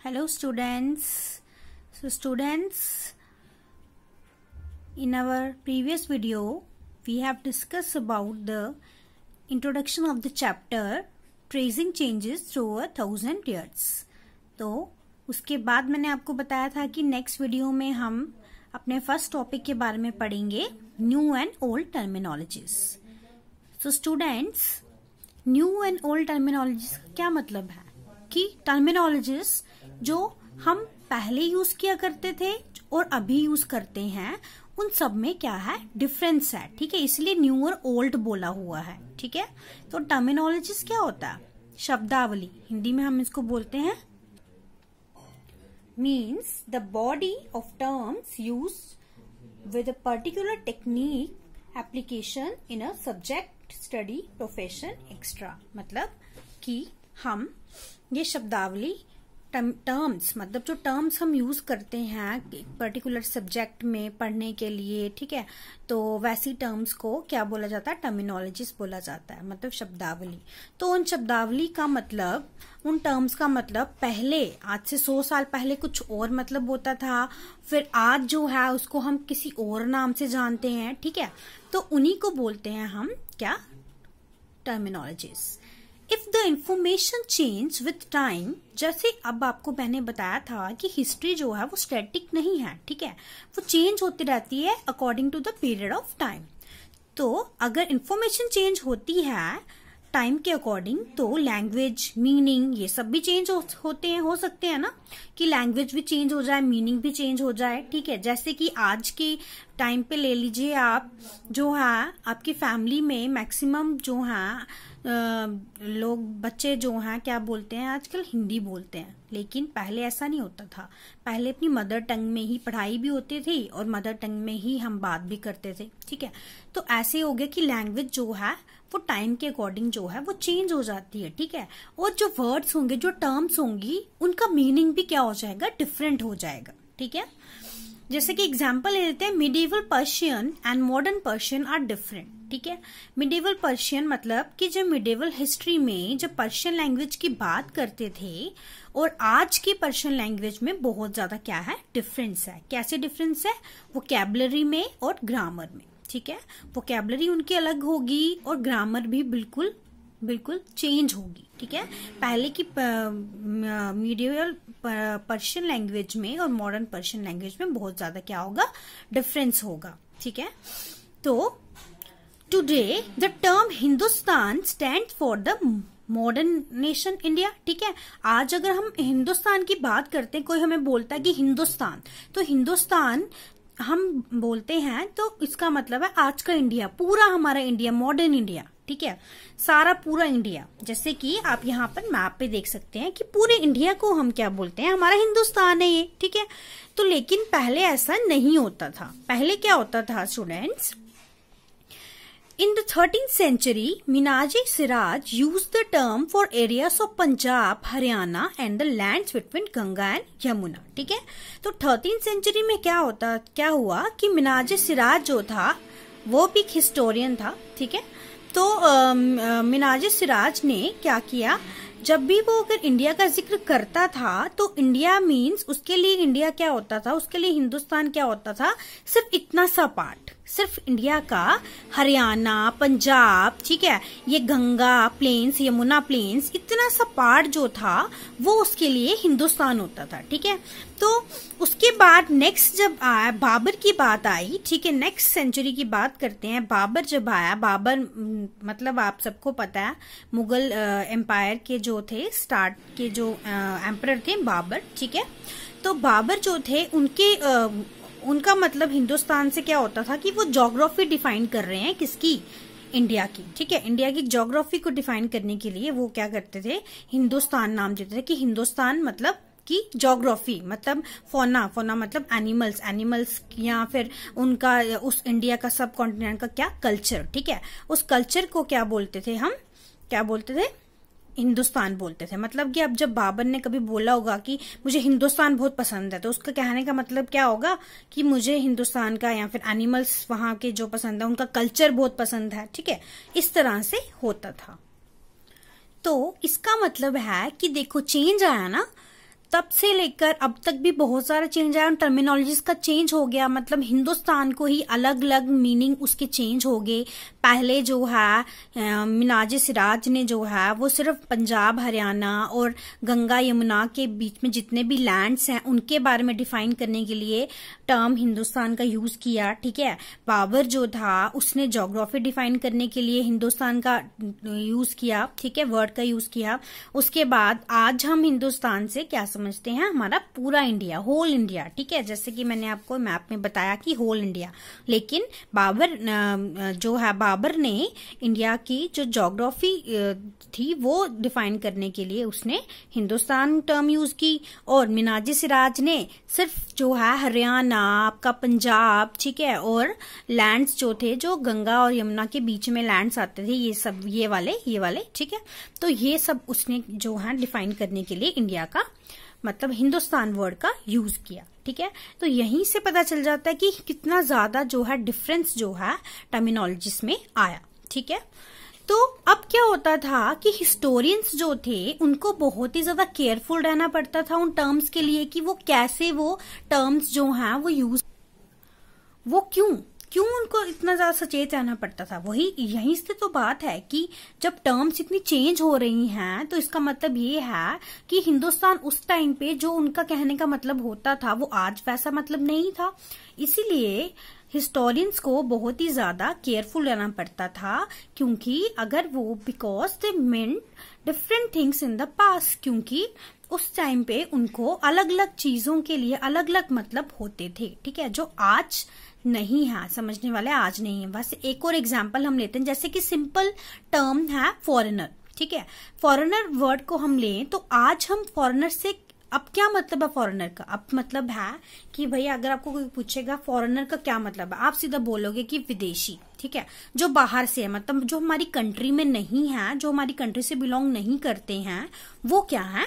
Hello students. So students, in our previous video we have discussed about the introduction of the chapter tracing changes through 1000 years. तो उसके बाद मैंने आपको बताया था कि नेक्स्ट वीडियो में हम अपने फर्स्ट टॉपिक के बारे में पढ़ेंगे new and old terminologies. So students, new and old terminologies का क्या मतलब है कि टर्मिनोलॉजीज जो हम पहले यूज किया करते थे और अभी यूज करते हैं उन सब में क्या है, डिफरेंस है. ठीक है, इसलिए न्यू और ओल्ड बोला हुआ है. ठीक है, तो टर्मिनोलॉजीज क्या होता है? शब्दावली. हिंदी में हम इसको बोलते हैं means the body of terms used with a particular technique application in a subject study profession extra. मतलब कि हम ये शब्दावली टर्म्स, मतलब जो टर्म्स हम यूज करते हैं एक पर्टिकुलर सब्जेक्ट में पढ़ने के लिए, ठीक है, तो वैसी टर्म्स को क्या बोला जाता है? टर्मिनोलॉजीज बोला जाता है, मतलब शब्दावली. तो उन शब्दावली का मतलब, उन टर्म्स का मतलब पहले, आज से 100 साल पहले कुछ और मतलब होता था, फिर आज जो है उसको हम किसी और नाम से जानते हैं. ठीक है, तो उन्हीं को बोलते हैं हम क्या? Terminologies. If the information change with time, जैसे अब आपको मैंने बताया था कि हिस्ट्री जो है वो स्टैटिक नहीं है. ठीक है, वो चेंज होती रहती है according to the period of time. तो अगर इंफॉर्मेशन चेंज होती है टाइम के अकॉर्डिंग तो लैंग्वेज, मीनिंग, ये सब भी चेंज होते हैं, हो सकते हैं ना कि लैंग्वेज भी चेंज हो जाए, मीनिंग भी चेंज हो जाए. ठीक है, जैसे कि आज के टाइम पे ले लीजिए आप, जो है आपकी फैमिली में मैक्सिमम जो है लोग, बच्चे जो हैं क्या बोलते हैं आजकल? हिंदी बोलते हैं. लेकिन पहले ऐसा नहीं होता था. पहले अपनी मदर टंग में ही पढ़ाई भी होती थी और मदर टंग में ही हम बात भी करते थे. ठीक है, तो ऐसे हो गया कि लैंग्वेज जो है वो टाइम के अकॉर्डिंग जो है वो चेंज हो जाती है. ठीक है, और जो वर्ड्स होंगे, जो टर्म्स होंगी, उनका मीनिंग भी क्या हो जाएगा? डिफरेंट हो जाएगा. ठीक है, जैसे कि एग्जाम्पल ले लेते हैं, medieval Persian and modern Persian are different. ठीक है, मिडिवल पर्शियन मतलब कि जो मिडिवल हिस्ट्री में जब पर्शियन लैंग्वेज की बात करते थे और आज की पर्शियन लैंग्वेज में बहुत ज्यादा क्या है? डिफरेंस है. कैसे डिफरेंस है? वोकैबुलरी में और ग्रामर में. ठीक है, वोकैबुलरी उनकी अलग होगी और ग्रामर भी बिल्कुल चेंज होगी. ठीक है, पहले की मीडिवल पर्शियन लैंग्वेज में और मॉडर्न पर्शियन लैंग्वेज में बहुत ज्यादा क्या होगा? डिफरेंस होगा. ठीक है, तो today the term Hindustan stand for the modern nation India. ठीक है, आज अगर हम हिंदुस्तान की बात करते हैं, कोई हमें बोलता है कि हिंदुस्तान, तो हिंदुस्तान हम बोलते हैं तो इसका मतलब है आज का इंडिया, पूरा हमारा इंडिया, मॉडर्न इंडिया. ठीक है, सारा पूरा इंडिया. जैसे कि आप यहाँ पर मैप पे देख सकते हैं कि पूरे इंडिया को हम क्या बोलते हैं? हमारा हिंदुस्तान है ये. ठीक है, तो लेकिन पहले ऐसा नहीं होता था. पहले क्या होता था students? In the 13th century, Minaji Siraj used the term for areas of Punjab, Haryana and the lands between Ganga and Yamuna. ठीक है, तो 13th century में क्या हुआ कि मिनाजी सिराज जो था वो भी एक हिस्टोरियन था. ठीक है, तो मिनाजी सिराज ने क्या किया, जब भी वो अगर इंडिया का जिक्र करता था तो इंडिया मीन्स उसके लिए इंडिया क्या होता था? उसके लिए हिंदुस्तान क्या होता था? सिर्फ इतना सा पार्ट, सिर्फ इंडिया का हरियाणा, पंजाब, ठीक है, ये गंगा प्लेन्स, यमुना प्लेन्स, इतना सा पार्ट जो था वो उसके लिए हिंदुस्तान होता था. ठीक है, तो उसके बाद नेक्स्ट जब आया, बाबर की बात आई. ठीक है, नेक्स्ट सेंचुरी की बात करते हैं. बाबर जब आया, बाबर मतलब आप सबको पता है मुगल एम्पायर के जो थे, स्टार्ट के जो एम्परर थे बाबर. ठीक है, तो बाबर जो थे उनका मतलब हिंदुस्तान से क्या होता था कि वो ज्योग्राफी डिफाइन कर रहे हैं, किसकी? इंडिया की. ठीक है, इंडिया की ज्योग्राफी को डिफाइन करने के लिए वो क्या करते थे? हिंदुस्तान नाम देते थे कि हिंदुस्तान मतलब की ज्योग्राफी, मतलब फोना मतलब एनिमल्स या फिर उनका उस इंडिया का सब कॉन्टिनेंट का क्या कल्चर. ठीक है, उस कल्चर को क्या बोलते थे? हम क्या बोलते थे? हिंदुस्तान बोलते थे. मतलब कि अब जब बाबर ने कभी बोला होगा कि मुझे हिंदुस्तान बहुत पसंद है, तो उसका कहने का मतलब क्या होगा कि मुझे हिंदुस्तान का या फिर एनिमल्स वहां के जो पसंद है, उनका कल्चर बहुत पसंद है. ठीक है, इस तरह से होता था. तो इसका मतलब है कि देखो चेंज आया ना, तब से लेकर अब तक भी बहुत सारा चेंज आया, टर्मिनोलॉजीज का चेंज हो गया, मतलब हिंदुस्तान को ही अलग अलग मीनिंग उसके चेंज हो गए। पहले जो है मिनाज सिराज ने जो है वो सिर्फ पंजाब, हरियाणा और गंगा यमुना के बीच में जितने भी लैंड्स हैं उनके बारे में डिफाइन करने के लिए टर्म हिंदुस्तान का यूज किया, ठीक है। बाबर जो था उसने ज्योग्राफी डिफाइन करने के लिए हिंदुस्तान का यूज किया, ठीक है, वर्ड का यूज किया। उसके बाद आज हम हिंदुस्तान से क्या समझते हैं, हमारा पूरा इंडिया, होल इंडिया, ठीक है, जैसे कि मैंने आपको मैप में बताया कि होल इंडिया। लेकिन बाबर जो है, बाबर ने इंडिया की जो ज्योग्राफी थी वो डिफाइन करने के लिए उसने हिंदुस्तान टर्म यूज की, और मिनाजी सिराज ने सिर्फ जो है हरियाणा, आपका पंजाब, ठीक है, और लैंड्स जो थे जो गंगा और यमुना के बीच में लैंड्स आते थे, ये सब ये वाले, ठीक है, तो ये सब उसने जो है डिफाइन करने के लिए इंडिया का मतलब हिंदुस्तान वर्ड का यूज किया, ठीक है। तो यहीं से पता चल जाता है कि कितना ज्यादा जो है डिफरेंस जो है टर्मिनोलॉजीज में आया, ठीक है। तो अब क्या होता था कि हिस्टोरियंस जो थे उनको बहुत ही ज्यादा केयरफुल रहना पड़ता था उन टर्म्स के लिए कि वो कैसे वो टर्म्स जो हैं वो यूज, वो क्यों उनको इतना ज्यादा सचेत रहना पड़ता था। वही यहीं से तो बात है कि जब टर्म्स इतनी चेंज हो रही हैं तो इसका मतलब ये है कि हिंदुस्तान उस टाइम पे जो उनका कहने का मतलब होता था वो आज वैसा मतलब नहीं था। इसीलिए हिस्टोरियंस को बहुत ही ज्यादा केयरफुल रहना पड़ता था, क्योंकि अगर वो because they meant different things in the past, क्योंकि उस टाइम पे उनको अलग अलग चीजों के लिए अलग अलग मतलब होते थे, ठीक है, जो आज नहीं है, समझने वाले आज नहीं है। बस एक और एग्जांपल हम लेते हैं, जैसे कि सिंपल टर्म है फॉरेनर, ठीक है। फॉरेनर वर्ड को हम लें तो आज हम फॉरेनर से अब क्या मतलब है फॉरेनर का, अब मतलब है कि भैया अगर आपको कोई पूछेगा फॉरेनर का क्या मतलब है, आप सीधा बोलोगे कि विदेशी, ठीक है, जो बाहर से है, मतलब जो हमारी कंट्री में नहीं है, जो हमारी कंट्री से बिलोंग नहीं करते हैं, वो क्या है,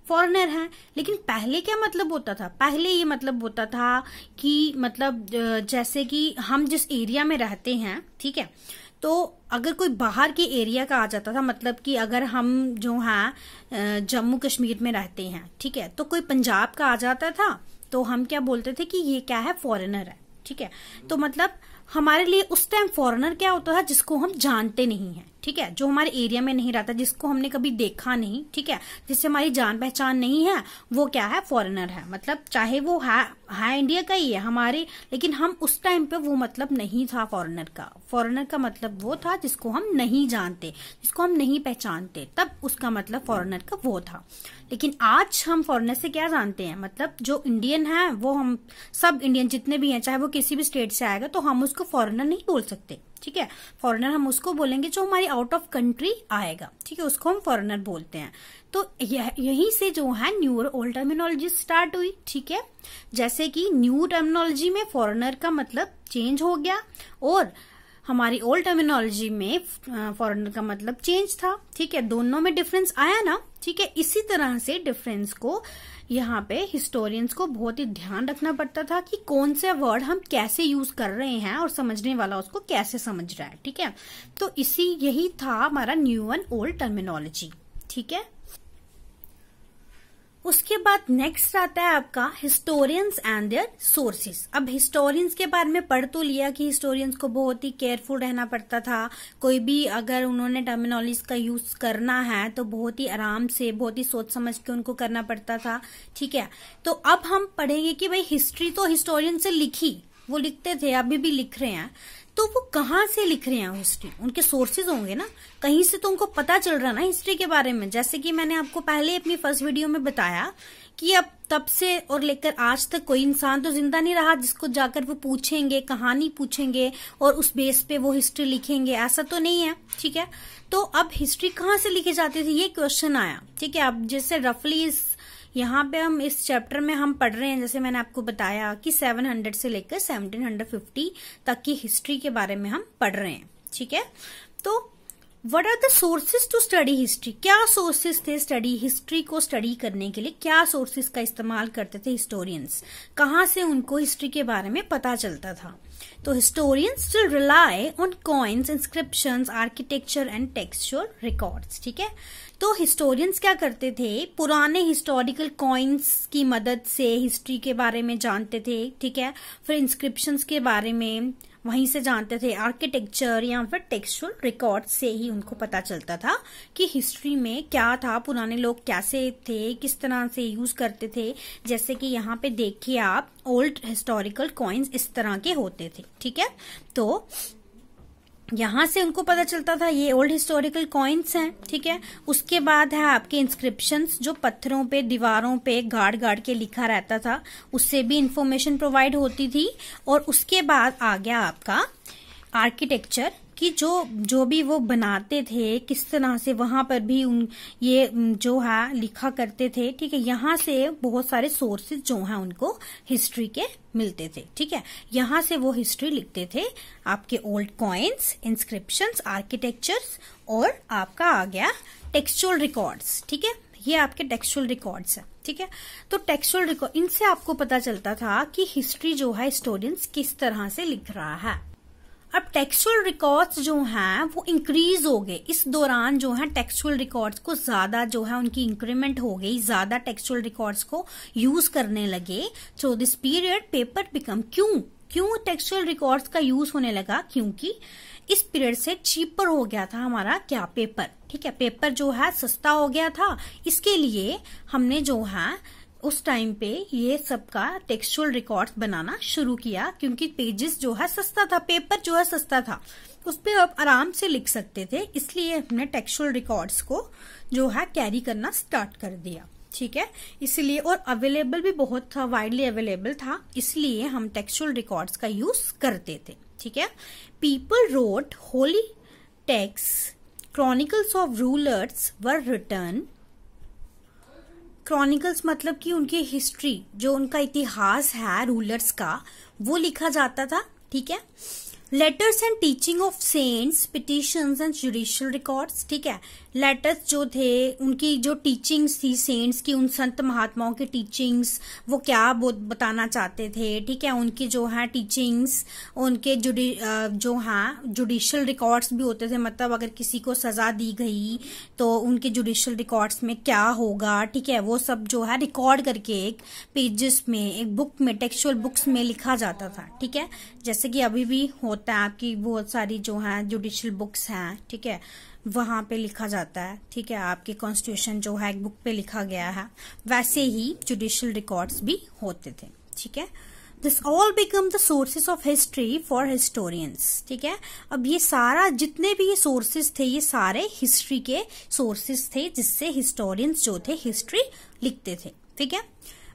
फॉरेनर है। लेकिन पहले क्या मतलब होता था, पहले ये मतलब होता था कि मतलब जैसे कि हम जिस एरिया में रहते हैं, ठीक है, तो अगर कोई बाहर के एरिया का आ जाता था, मतलब कि अगर हम जो है जम्मू कश्मीर में रहते हैं, ठीक है, तो कोई पंजाब का आ जाता था तो हम क्या बोलते थे कि ये क्या है, फॉरेनर है, ठीक है। तो मतलब हमारे लिए उस टाइम फॉरेनर क्या होता था, जिसको हम जानते नहीं है, ठीक है, जो हमारे एरिया में नहीं रहता, जिसको हमने कभी देखा नहीं, ठीक है, जिससे हमारी जान पहचान नहीं है, वो क्या है, फॉरेनर है। मतलब चाहे वो है इंडिया का ही है हमारे, लेकिन हम उस टाइम पे वो मतलब नहीं था फॉरेनर का। फॉरेनर का मतलब वो था जिसको हम नहीं जानते, जिसको हम नहीं पहचानते, तब उसका मतलब फॉरेनर का वो था। लेकिन आज हम फॉरेनर से क्या जानते हैं, मतलब जो इंडियन है वो हम सब इंडियन जितने भी हैं, चाहे वो किसी भी स्टेट से आएगा, तो हम उसको फॉरेनर नहीं बोल सकते, ठीक है। फॉरेनर हम उसको बोलेंगे जो हमारी आउट ऑफ कंट्री आएगा, ठीक है, उसको हम फॉरेनर बोलते हैं। तो यहीं से जो है न्यू और ओल्ड टर्मिनोलॉजी स्टार्ट हुई, ठीक है। जैसे कि न्यू टर्मिनोलॉजी में फॉरेनर का मतलब चेंज हो गया और हमारी ओल्ड टर्मिनोलॉजी में फॉरेनर का मतलब चेंज था, ठीक है, दोनों में डिफरेंस आया ना, ठीक है। इसी तरह से डिफरेंस को यहाँ पे हिस्टोरियंस को बहुत ही ध्यान रखना पड़ता था कि कौन से वर्ड हम कैसे यूज कर रहे हैं और समझने वाला उसको कैसे समझ रहा है, ठीक है। तो यही था हमारा न्यू एंड ओल्ड टर्मिनोलॉजी, ठीक है। उसके बाद नेक्स्ट आता है आपका हिस्टोरियंस एंड देयर सोर्सेस। अब हिस्टोरियंस के बारे में पढ़ तो लिया कि हिस्टोरियंस को बहुत ही केयरफुल रहना पड़ता था, कोई भी अगर उन्होंने टर्मिनोलॉजी का यूज करना है तो बहुत ही आराम से, बहुत ही सोच समझ के उनको करना पड़ता था, ठीक है। तो अब हम पढ़ेंगे कि भाई हिस्ट्री तो हिस्टोरियन से लिखी, वो लिखते थे, अभी भी लिख रहे हैं, तो वो कहाँ से लिख रहे हैं हिस्ट्री, उनके सोर्सेज होंगे ना, कहीं से तो उनको पता चल रहा ना हिस्ट्री के बारे में। जैसे कि मैंने आपको पहले अपनी फर्स्ट वीडियो में बताया कि अब तब से और लेकर आज तक कोई इंसान तो जिंदा नहीं रहा जिसको जाकर वो पूछेंगे, कहानी पूछेंगे और उस बेस पे वो हिस्ट्री लिखेंगे, ऐसा तो नहीं है, ठीक है। तो अब हिस्ट्री कहाँ से लिखी जाती थी, ये क्वेश्चन आया, ठीक है। अब जैसे रफली यहाँ पे हम इस चैप्टर में हम पढ़ रहे हैं, जैसे मैंने आपको बताया कि 700 से लेकर 1750 तक की हिस्ट्री के बारे में हम पढ़ रहे हैं, ठीक है। तो what are the sources to study history, क्या सोर्सेज थे स्टडी हिस्ट्री को स्टडी करने के लिए, क्या सोर्सेज का इस्तेमाल करते थे हिस्टोरियंस, कहाँ से उनको हिस्ट्री के बारे में पता चलता था। तो historians still rely on coins, inscriptions, architecture and textual records. ठीक है, तो हिस्टोरियंस क्या करते थे, पुराने हिस्टोरिकल कॉइन्स की मदद से हिस्ट्री के बारे में जानते थे। ठीक है, फिर इंस्क्रिप्शंस के बारे में वहीं से जानते थे, आर्किटेक्चर या फिर टेक्सचुअल रिकॉर्ड से ही उनको पता चलता था कि हिस्ट्री में क्या था, पुराने लोग कैसे थे, किस तरह से यूज करते थे। जैसे कि यहाँ पे देखिए आप, ओल्ड हिस्टोरिकल कॉइन्स इस तरह के होते थे। ठीक है, तो यहां से उनको पता चलता था ये ओल्ड हिस्टोरिकल कॉइन्स हैं। ठीक है, उसके बाद है आपके इंस्क्रिप्शंस, जो पत्थरों पे, दीवारों पे गाड़ गाड़ के लिखा रहता था, उससे भी इंफॉर्मेशन प्रोवाइड होती थी। और उसके बाद आ गया आपका आर्किटेक्चर, कि जो भी वो बनाते थे किस तरह से, वहां पर भी ये जो है लिखा करते थे। ठीक है, यहाँ से बहुत सारे सोर्सेज जो हैं उनको हिस्ट्री के मिलते थे। ठीक है, यहाँ से वो हिस्ट्री लिखते थे, आपके ओल्ड कॉइन्स, इंस्क्रिप्शंस, आर्किटेक्चर्स, और आपका आ गया टेक्सचुअल रिकॉर्ड्स। ठीक है, ये आपके टेक्सचुअल रिकॉर्ड्स है। ठीक है, तो टेक्सचुअल रिकॉर्ड, इनसे आपको पता चलता था कि हिस्ट्री जो है हिस्टोरियंस किस तरह से लिख रहा है। अब टेक्सचुअल रिकॉर्ड्स जो हैं वो इंक्रीज हो गए इस दौरान, जो है टेक्सचुअल रिकॉर्ड्स को ज्यादा जो है उनकी इंक्रीमेंट हो गई, ज्यादा टेक्सचुअल रिकॉर्ड्स को यूज करने लगे। So this period paper become, क्यों टेक्सचुअल रिकॉर्ड्स का यूज होने लगा, क्योंकि इस पीरियड से चीपर हो गया था हमारा क्या, पेपर। ठीक है, पेपर जो है सस्ता हो गया था, इसके लिए हमने जो है उस टाइम पे ये सबका टेक्सचुअल रिकॉर्ड्स बनाना शुरू किया, क्योंकि पेजेस जो है सस्ता था, पेपर जो है सस्ता था, उस पे आप आराम से लिख सकते थे, इसलिए हमने टेक्सचुअल रिकॉर्ड्स को जो है कैरी करना स्टार्ट कर दिया। ठीक है, इसलिए, और अवेलेबल भी बहुत था, वाइडली अवेलेबल था, इसलिए हम टेक्सचुअल रिकॉर्ड्स का यूज करते थे। ठीक है, people wrote holy text, chronicles of rulers were written. Chronicles मतलब कि उनकी हिस्ट्री, जो उनका इतिहास है रूलर्स का, वो लिखा जाता था। ठीक है, letters and teaching of cents, petitions and judicial records. ठीक है, लेटर्स जो थे, उनकी जो टीचिंग्स थी सेंट्स की, उन संत महात्माओं की टीचिंग्स, वो क्या बताना चाहते थे। ठीक है, उनकी जो है टीचिंग्स, उनके जो है जुडिशियल रिकॉर्ड्स भी होते थे, मतलब अगर किसी को सजा दी गई तो उनके जुडिशियल रिकॉर्ड्स में क्या होगा। ठीक है, वो सब जो है रिकॉर्ड करके एक पेजेस में, एक बुक में, टेक्सचुअल बुक्स में लिखा जाता था। ठीक है, जैसे कि अभी भी होता है, आपकी बहुत सारी जो है जुडिशियल बुक्स हैं। ठीक है, वहां पे लिखा जाता है। ठीक है, आपके कॉन्स्टिट्यूशन जो है एक बुक पे लिखा गया है, वैसे ही जुडिशियल रिकॉर्ड्स भी होते थे। ठीक है, this all become the sources of history for historians. ठीक है, अब ये सारा, जितने भी ये सोर्सेस थे, ये सारे हिस्ट्री के सोर्सेस थे, जिससे हिस्टोरियंस जो थे हिस्ट्री लिखते थे। ठीक है,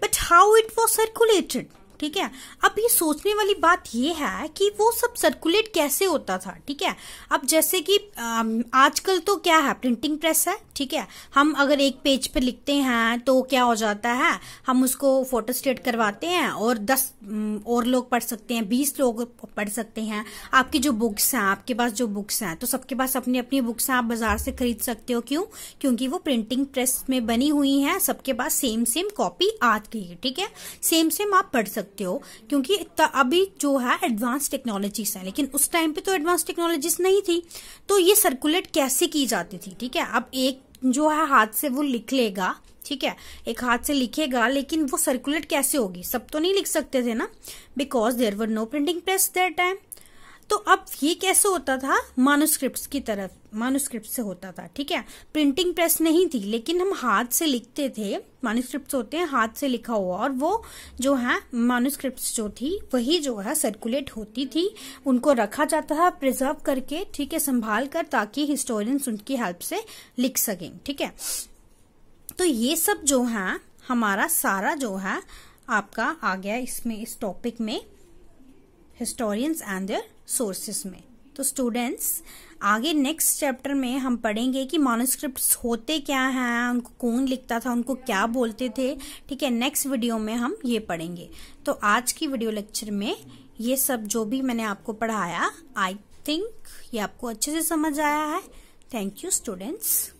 but how it was circulated. ठीक है, अब ये सोचने वाली बात ये है कि वो सब सर्कुलेट कैसे होता था। ठीक है, अब जैसे कि आजकल तो क्या है, प्रिंटिंग प्रेस है। ठीक है, हम अगर एक पेज पे लिखते हैं तो क्या हो जाता है, हम उसको फोटोस्टेट करवाते हैं और 10 और लोग पढ़ सकते हैं, 20 लोग पढ़ सकते हैं। आपकी जो बुक्स हैं, आपके पास जो बुक्स हैं, तो सबके पास अपनी अपनी बुक्स हैं, आप बाजार से खरीद सकते हो। क्यों? क्योंकि वो प्रिंटिंग प्रेस में बनी हुई है, सबके पास सेम कॉपी आ गई है। ठीक है, सेम आप पढ़ सकते हो, क्योंकि अभी जो है एडवांस टेक्नोलॉजीज है, लेकिन उस टाइम पे तो एडवांस टेक्नोलॉजीज नहीं थी। तो ये सर्कुलेट कैसे की जाती थी। ठीक है, अब एक जो है हाथ से वो लिख लेगा। ठीक है, एक हाथ से लिखेगा, लेकिन वो सर्कुलेट कैसे होगी, सब तो नहीं लिख सकते थे ना, because there were no printing press that time. तो अब ये कैसे होता था, मानुस्क्रिप्ट्स की तरफ, मानुस्क्रिप्ट से होता था। ठीक है, प्रिंटिंग प्रेस नहीं थी, लेकिन हम हाथ से लिखते थे। मानुस्क्रिप्ट्स होते हैं हाथ से लिखा हुआ, और वो जो है मानुस्क्रिप्ट्स जो थी वही जो है सर्कुलेट होती थी, उनको रखा जाता था प्रिजर्व करके। ठीक है, संभाल कर, ताकि हिस्टोरियंस उनकी हेल्प से लिख सकें। ठीक है, तो ये सब जो है हमारा सारा जो है आपका आ गया इसमें, इस टॉपिक में, हिस्टोरियंस एंड देयर सोर्सेस में। तो स्टूडेंट्स, आगे नेक्स्ट चैप्टर में हम पढ़ेंगे कि मैन्युस्क्रिप्ट्स होते क्या हैं, उनको कौन लिखता था, उनको क्या बोलते थे। ठीक है, नेक्स्ट वीडियो में हम ये पढ़ेंगे। तो आज की वीडियो लेक्चर में ये सब जो भी मैंने आपको पढ़ाया, आई थिंक ये आपको अच्छे से समझ आया है। Thank you, students.